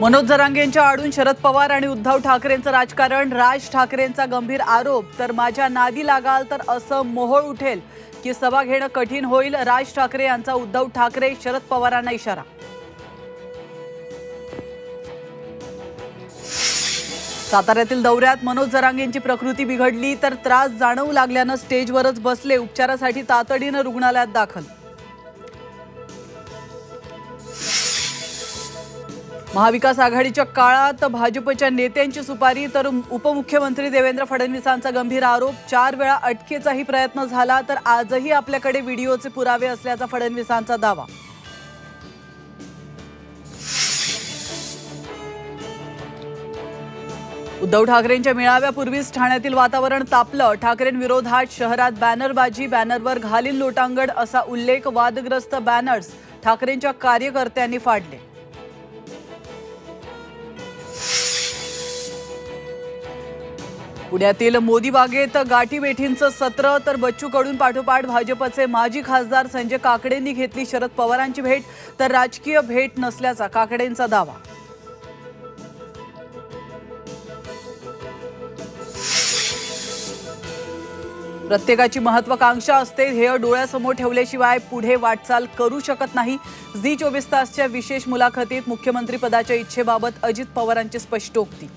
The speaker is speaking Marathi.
मनोज जरांगेंच्या आडून शरद पवार आणि उद्धव ठाकरेंचं राजकारण, राज ठाकरेंचा गंभीर आरोप, तर माझ्या नादी लागाल तर असं मोहोळ उठेल की सभा घेणं कठीण होईल, राज ठाकरे यांचा उद्धव ठाकरे शरद पवारांना इशारा। साताऱ्यातील दौऱ्यात मनोज जरांगेंची प्रकृती बिघडली तर त्रास जाणवू लागल्यानं स्टेजवरच बसले, उपचारासाठी तातडीनं रुग्णालयात दाखल। महाविकास आघाडीच्या काळात भाजपच्या नेत्यांची सुपारी, तर उपमुख्यमंत्री देवेंद्र फडणवीसांचा गंभीर आरोप, 4 वेळा अटकेचाही प्रयत्न झाला तर आजही आपल्याकडे व्हिडिओचे पुरावे असल्याचा फडणवीसांचा दावा। उद्धव ठाकरेंच्या मेळाव्यापूर्वीच ठाण्यातील वातावरण तापलं, ठाकरेंविरोधात शहरात बॅनरबाजी, बॅनरवर घालील लोटांगण असा उल्लेख, वादग्रस्त बॅनर्स ठाकरेंच्या कार्यकर्त्यांनी फाडले। पुण्यातील मोदी बागेत गाठीभेटींचं सत्र, तर बच्चू कडून पाठोपाठ भाजपचे माजी खासदार संजय काकडेंनी घेतली शरद पवारांची भेट, तर राजकीय भेट नसल्याचा काकडेंचा दावा। प्रत्येकाची महत्त्वाकांक्षा असते, ध्येय डोळ्यासमोर ठेवल्याशिवाय पुढे वाटचाल करू शकत नाही। झी 24 तासच्या विशेष मुलाखतीत मुख्यमंत्री पदाच्या इच्छेबाबत अजित पवारांची स्पष्टोक्ती।